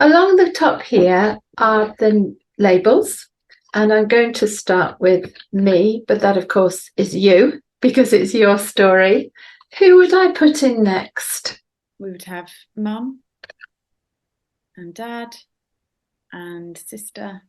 Along the top here are the labels, and I'm going to start with me, but that, of course, is you because it's your story. Who would I put in next? We would have mum and dad and sister.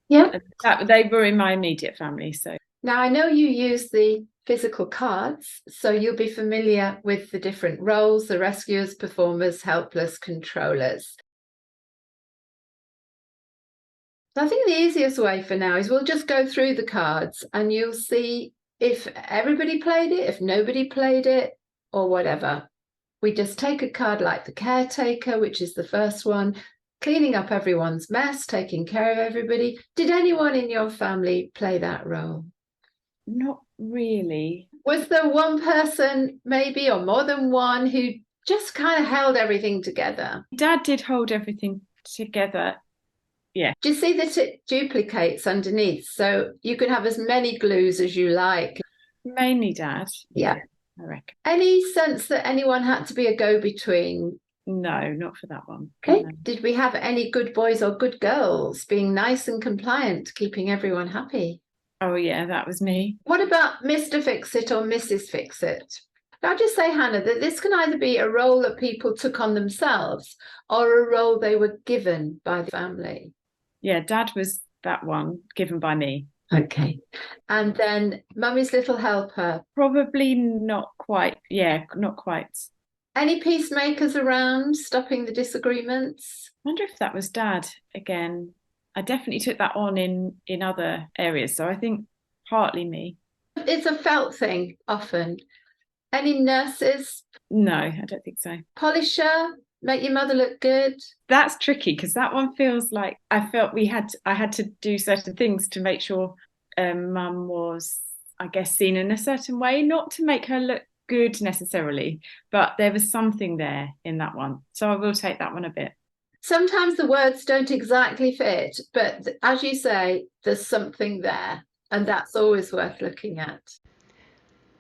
Yeah. They were in my immediate family. So now I know you use the physical cards, so you'll be familiar with the different roles, the rescuers, performers, helpless, controllers. I think the easiest way for now is we'll just go through the cards and you'll see if everybody played it, if nobody played it, or whatever. We just take a card like the caretaker, which is the first one, cleaning up everyone's mess, taking care of everybody. Did anyone in your family play that role? Not really. Was there one person maybe, or more than one, who just kind of held everything together? Dad did hold everything together. Yeah. Do you see that it duplicates underneath? So you can have as many glues as you like. Mainly dad. Yeah. I reckon. Any sense that anyone had to be a go-between? No, not for that one. Okay. No. Did we have any good boys or good girls being nice and compliant, keeping everyone happy? Oh yeah, that was me. What about Mr. Fix-It or Mrs. Fix-It? I'll just say, Hannah, that this can either be a role that people took on themselves or a role they were given by the family. Yeah, dad was that one given by me. Okay. And then Mummy's little helper. Probably not quite. Yeah, not quite. Any peacemakers around stopping the disagreements? I wonder if that was dad again. I definitely took that on in other areas. So I think partly me. It's a felt thing often. Any nurses? No, I don't think so. Polisher? Make your mother look good? That's tricky because that one feels like I felt I had to do certain things to make sure mum was, I guess, seen in a certain way, not to make her look good necessarily, but there was something there in that one. So I will take that one a bit. Sometimes the words don't exactly fit, but as you say, there's something there, and that's always worth looking at.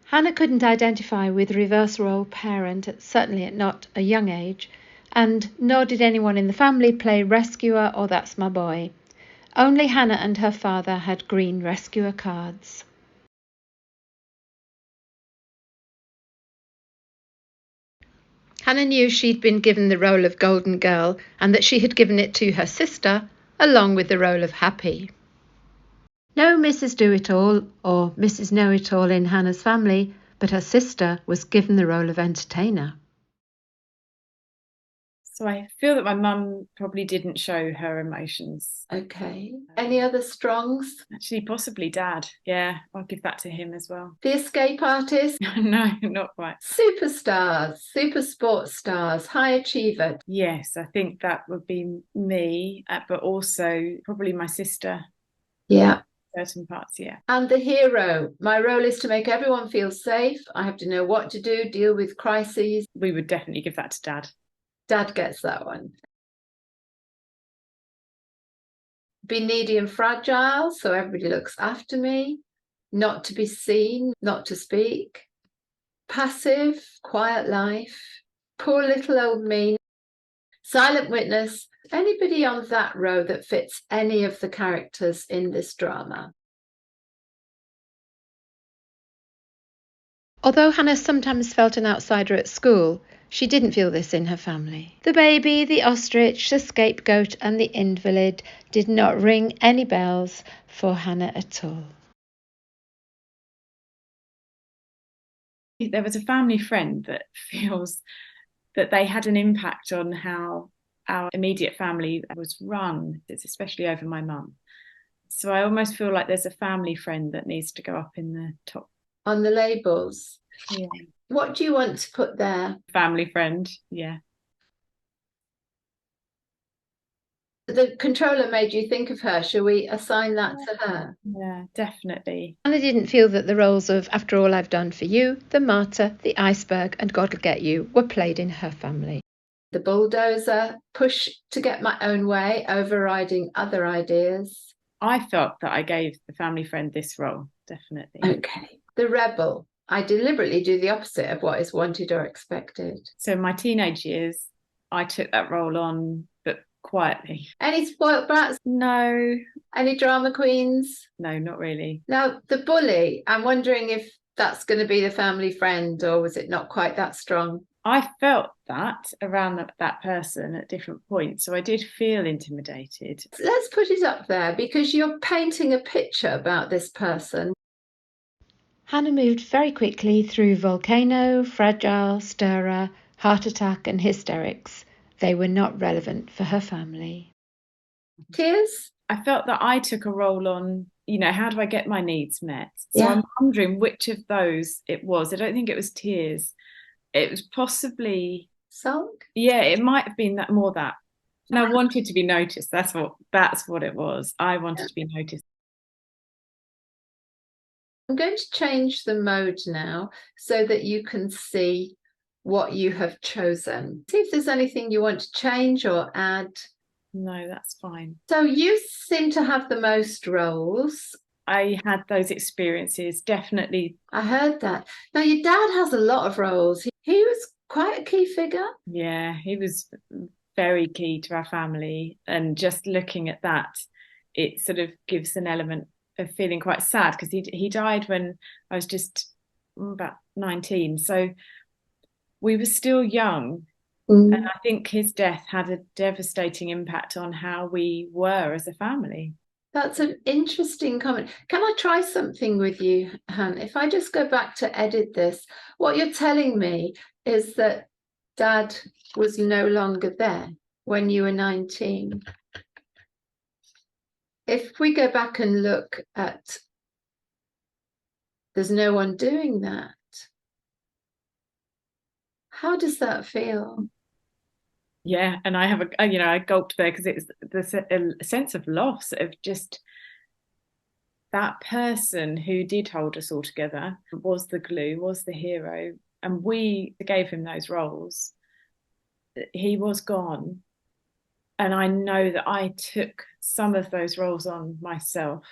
Hannah couldn't identify with reverse role parent, certainly at not a young age, and nor did anyone in the family play rescuer or that's my boy. Only Hannah and her father had green rescuer cards. Hannah knew she'd been given the role of Golden Girl and that she had given it to her sister, along with the role of Happy. No Mrs. Do-It-All or Mrs. Know-It-All in Hannah's family, but her sister was given the role of entertainer. So I feel that my mum probably didn't show her emotions. Okay. Any other strongs? Actually, possibly dad. Yeah, I'll give that to him as well. The escape artist? No, not quite. Superstars, super sports stars, high achiever. Yes, I think that would be me, but also probably my sister. Yeah. Certain parts, yeah. And the hero. My role is to make everyone feel safe. I have to know what to do, deal with crises. We would definitely give that to dad. Dad gets that one. Be needy and fragile, so everybody looks after me. Not to be seen, not to speak. Passive, quiet life. Poor little old me. Silent witness. Anybody on that row that fits any of the characters in this drama? Although Hannah sometimes felt an outsider at school, she didn't feel this in her family. The baby, the ostrich, the scapegoat and the invalid did not ring any bells for Hannah at all. There was a family friend that feels that they had an impact on how our immediate family was run. It's especially over my mum. So I almost feel like there's a family friend that needs to go up in the top. On the labels? Yeah. What do you want to put there? Family friend, yeah. The controller made you think of her. Shall we assign that to her? Yeah, definitely. Hannah didn't feel that the roles of After All I've Done for You, The Martyr, The Iceberg and God'll Get You were played in her family. The bulldozer, push to get my own way, overriding other ideas. I felt that I gave the family friend this role, definitely. Okay. The rebel. I deliberately do the opposite of what is wanted or expected. So in my teenage years, I took that role on, but quietly. Any spoilt brats? No, Any drama queens? no, not really. Now, the bully, I'm wondering if that's going to be the family friend, or was it not quite that strong? I felt that around that person at different points. So I did feel intimidated. Let's put it up there because you're painting a picture about this person. Hannah moved very quickly through volcano, fragile, stirrer, heart attack, and hysterics. They were not relevant for her family. Tears? I felt that I took a role on, how do I get my needs met? So Yeah. I'm wondering which of those it was. I don't think it was tears. It was possibly Sulk? Yeah, it might have been that. And I wanted to be noticed. That's what it was. I wanted to be noticed. I'm going to change the mode now so that you can see what you have chosen. See if there's anything you want to change or add. No, that's fine. So you seem to have the most roles. I had those experiences, definitely. I heard that. Now, your dad has a lot of roles. He was quite a key figure. Yeah, he was very key to our family. And just looking at that, it sort of gives an element of feeling quite sad because he died when I was just about 19. So we were still young. And I think his death had a devastating impact on how we were as a family. That's an interesting comment. Can I try something with you, Han? If I just go back to edit this, what you're telling me is that Dad was no longer there when you were 19. If we go back and look at, there's no one doing that. How does that feel? Yeah, and I have I gulped there because it's a sense of loss of just that person who did hold us all together, was the glue, was the hero, and we gave him those roles. He was gone, and I know that I took some of those roles on myself.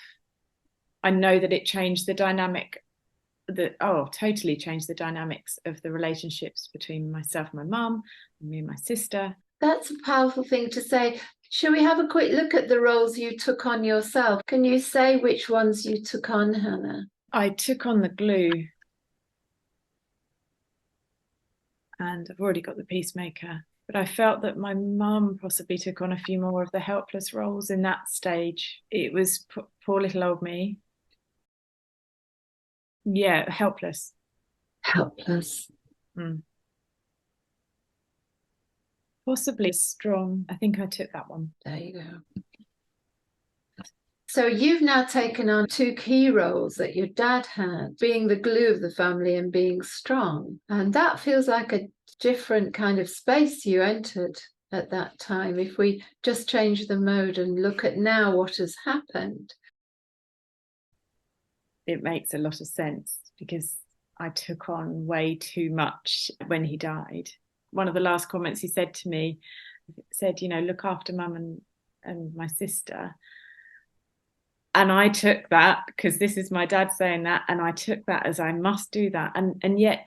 I know that it changed the dynamic, totally changed the dynamics of the relationships between myself and my mum, and me and my sister. That's a powerful thing to say. Shall we have a quick look at the roles you took on yourself? Can you say which ones you took on, Hannah? I took on the glue. And I've already got the peacemaker. But I felt that my mum possibly took on a few more of the helpless roles in that stage. It was poor little old me. Yeah, helpless. Helpless. Possibly strong. I think I took that one. There you go. So you've now taken on two key roles that your dad had, being the glue of the family and being strong. And that feels like a different kind of space you entered at that time. If we just change the mode and look at now what has happened. It makes a lot of sense because I took on way too much when he died. One of the last comments he said to me said, look after mum and my sister. And I took that, because this is my dad saying that, and I took that as I must do that. And yet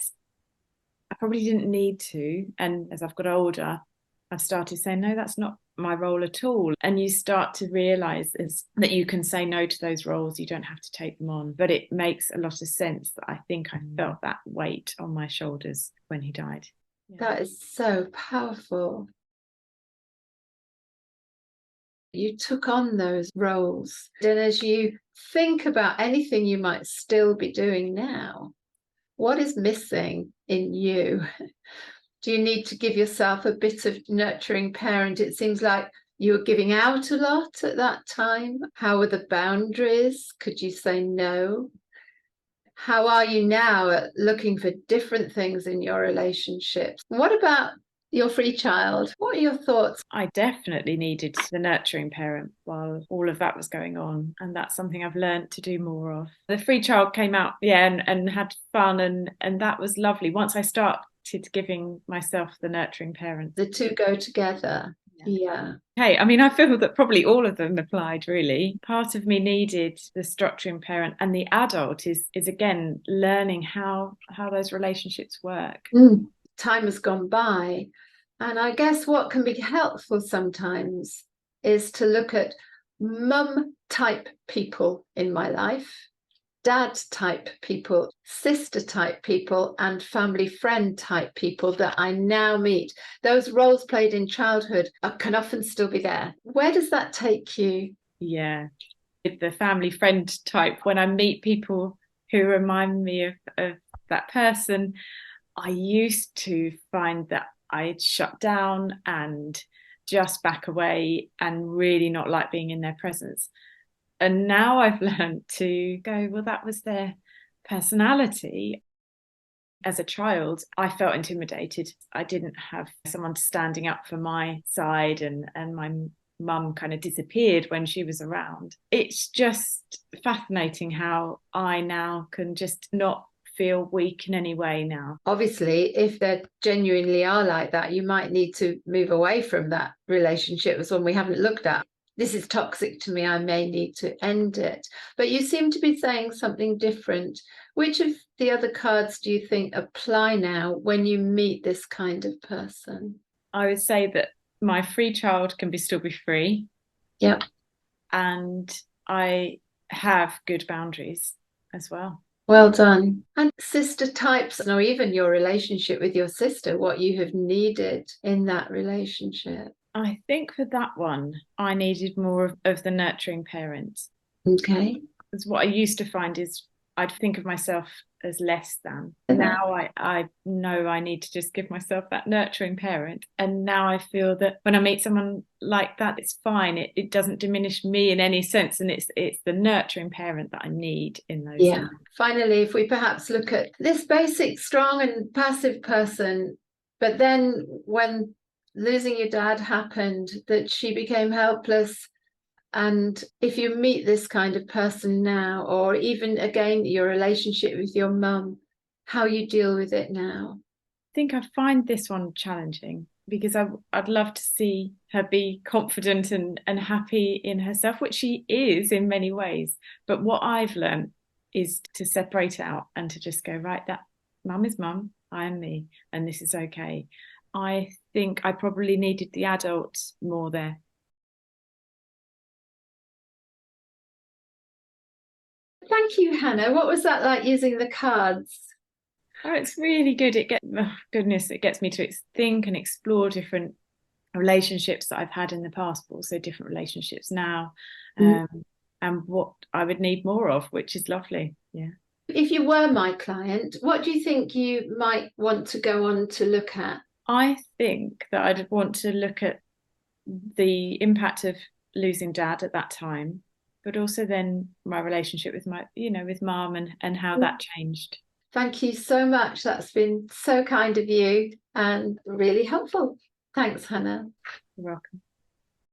I probably didn't need to. And as I've got older, I've started saying, no, that's not my role at all. And you start to realise that you can say no to those roles. You don't have to take them on. But it makes a lot of sense that I think I felt that weight on my shoulders when he died. Yeah. That is so powerful. You took on those roles. And as you think about anything you might still be doing now, what is missing in you? Do you need to give yourself a bit of nurturing parent? It seems like you were giving out a lot at that time. How were the boundaries? Could you say no? How are you now at looking for different things in your relationships? What about your free child? What are your thoughts? I definitely needed the nurturing parent while all of that was going on. And that's something I've learned to do more of. The free child came out, and had fun. And that was lovely. Once I started giving myself the nurturing parent. The two go together. Yeah. Hey, I feel that probably all of them applied, really. Part of me needed the structuring parent, and the adult is again learning how those relationships work. Time has gone by, And I guess what can be helpful sometimes is to look at mum type people in my life, dad type people, sister type people, and family friend type people that I now meet. Those roles played in childhood can often still be there. Where does that take you? Yeah, with the family friend type, when I meet people who remind me of that person, I used to find that I'd shut down and just back away and really not like being in their presence. And now I've learned to go, well, that was their personality. As a child, I felt intimidated. I didn't have someone standing up for my side, and my mum kind of disappeared when she was around. It's just fascinating how I now can just not feel weak in any way now. Obviously, if they genuinely are like that, you might need to move away from that relationship as one we haven't looked at. This is toxic to me, I may need to end it. But you seem to be saying something different. Which of the other cards do you think apply now when you meet this kind of person? I would say that my free child can still be free. Yeah. And I have good boundaries as well. Well done. And sister types, or even your relationship with your sister, what you have needed in that relationship. I think for that one, I needed more of the nurturing parent. Okay. Because what I used to find is I'd think of myself as less than. Now I know I need to just give myself that nurturing parent. And now I feel that when I meet someone like that, it's fine. It doesn't diminish me in any sense. And it's the nurturing parent that I need in those Yeah. moments. Finally, if we perhaps look at this basic, strong and passive person, but then when losing your dad happened, that she became helpless. And if you meet this kind of person now, or even again, your relationship with your mum, how you deal with it now? I think I find this one challenging because I'd love to see her be confident and happy in herself, which she is in many ways. But what I've learned is to separate it out and to just go, right, that mum is mum, I am me, and this is okay. I think I probably needed the adult more there. Thank you, Hannah. What was that like using the cards? Oh, it's really good. It gets me to think and explore different relationships that I've had in the past, but also different relationships now, and what I would need more of, which is lovely. Yeah. If you were my client, what do you think you might want to go on to look at? I think that I'd want to look at the impact of losing dad at that time, but also then my relationship with with mum and how that changed. Thank you so much. That's been so kind of you and really helpful. Thanks, Hannah. You're welcome.